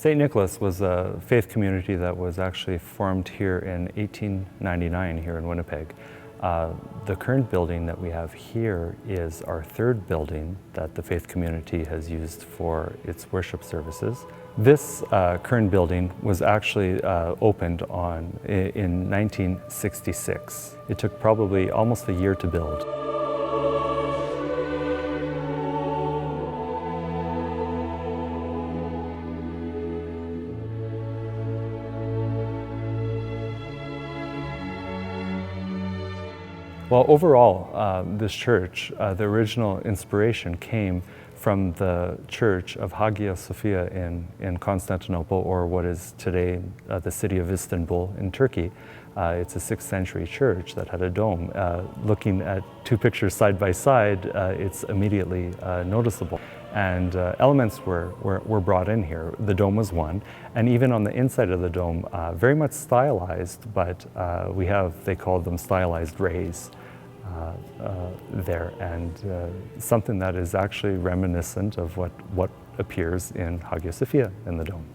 St. Nicholas was a faith community that was actually formed here in 1899 here in Winnipeg. The current building that we have here is our third building that the faith community has used for its worship services. This current building was actually opened in 1966. It took probably almost a year to build. Well, overall, this church, the original inspiration came from the church of Hagia Sophia in Constantinople, or what is today the city of Istanbul in Turkey. It's a 6th century church that had a dome. Looking at two pictures side by side, it's immediately noticeable. And elements were brought in here. The dome was one, and even on the inside of the dome, very much stylized, but they called them stylized rays there, and something that is actually reminiscent of what appears in Hagia Sophia in the dome.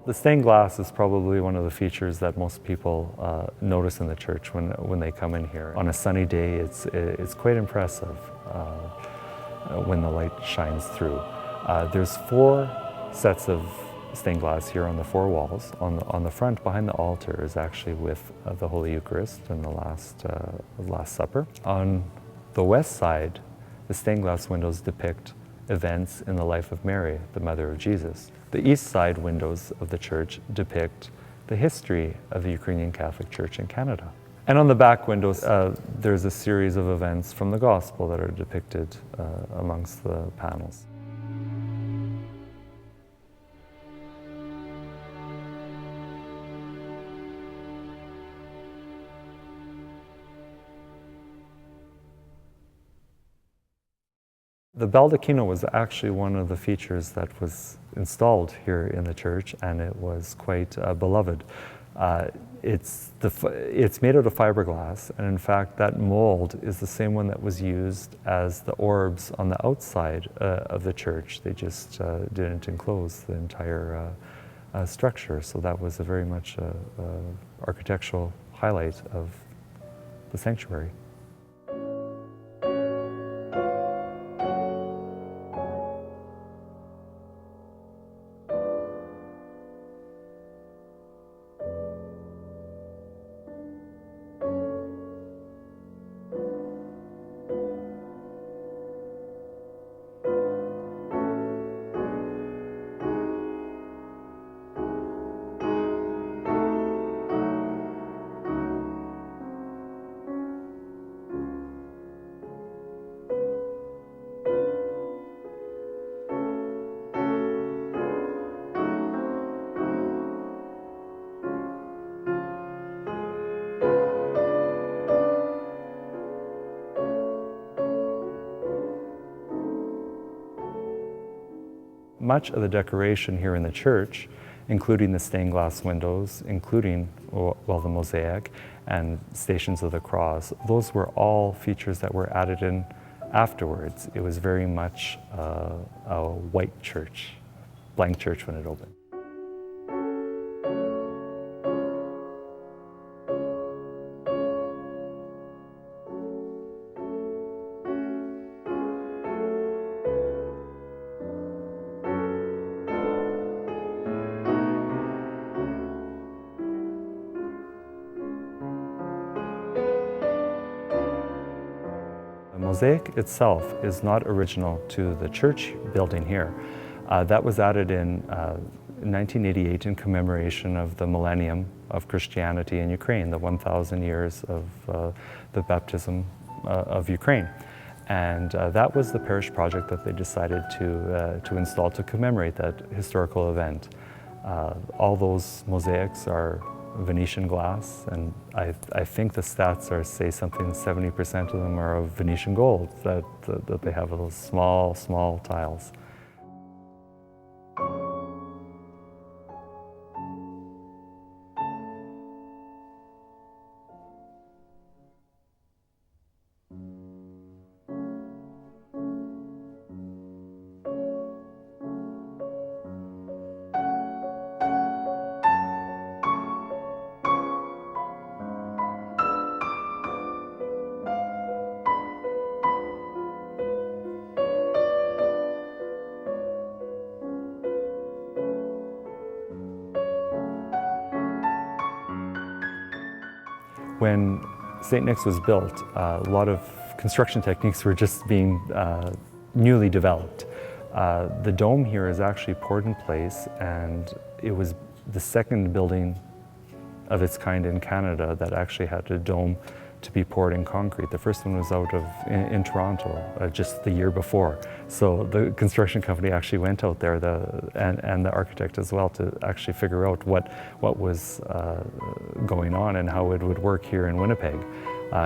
The stained glass is probably one of the features that most people notice in the church when they come in here. On a sunny day, it's quite impressive when the light shines through. There's 4 sets of stained glass here on the 4 walls. On the front, behind the altar, is actually with the Holy Eucharist and the Last Supper. On the west side, the stained glass windows depict events in the life of Mary, the mother of Jesus. The east side windows of the church depict the history of the Ukrainian Catholic Church in Canada. And on the back windows, there's a series of events from the Gospel that are depicted amongst the panels. The baldacchino was actually one of the features that was installed here in the church, and it was quite beloved. It's made out of fiberglass, and in fact that mold is the same one that was used as the orbs on the outside of the church. They just didn't enclose the entire structure, so that was very much a architectural highlight of the sanctuary. Much of the decoration here in the church, including the stained glass windows, including, well, the mosaic and Stations of the Cross, those were all features that were added in afterwards. It was very much a white church, blank church when it opened. The mosaic itself is not original to the church building here. That was added in 1988 in commemoration of the millennium of Christianity in Ukraine, the 1,000 years of the baptism of Ukraine. And that was the parish project that they decided to install to commemorate that historical event. All those mosaics are Venetian glass, and I think the stats are, say, something 70% of them are of Venetian gold, that they have those small tiles. When St. Nick's was built, a lot of construction techniques were just being newly developed. The dome here is actually poured in place, and it was the second building of its kind in Canada that actually had a dome to be poured in concrete. The first one was out in Toronto just the year before. So the construction company actually went out there, and the architect as well, to actually figure out what was going on and how it would work here in Winnipeg.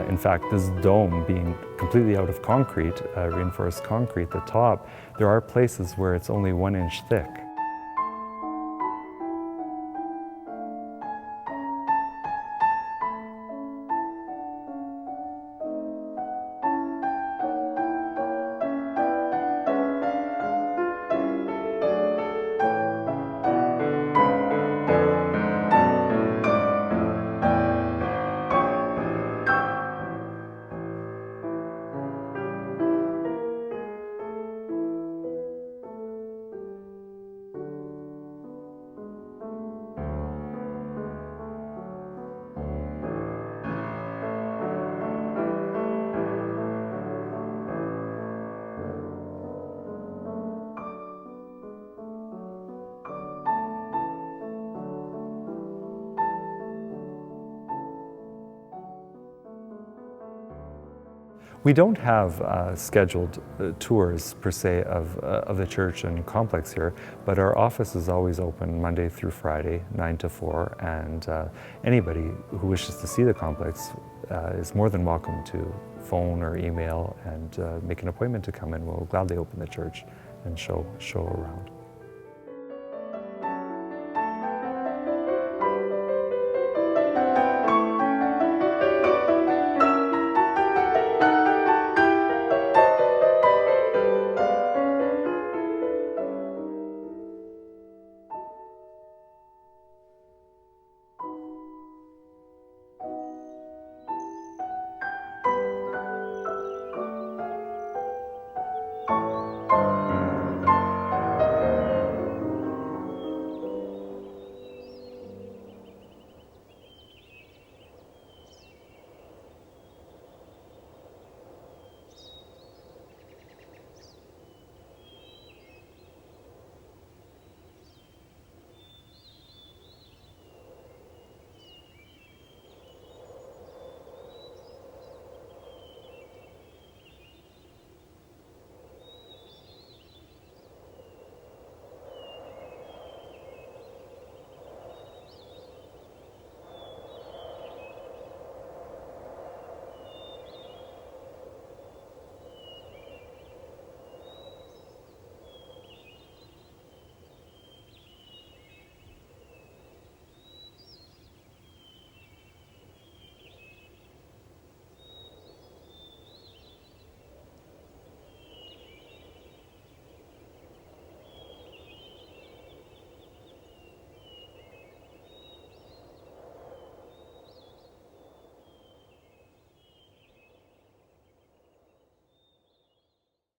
In fact, this dome being completely out of concrete, reinforced concrete, the top, there are places where it's only 1 inch thick. We don't have scheduled tours per se of the church and complex here, but our office is always open Monday through Friday, 9 to 4, and anybody who wishes to see the complex is more than welcome to phone or email and make an appointment to come in. We'll gladly open the church and show around.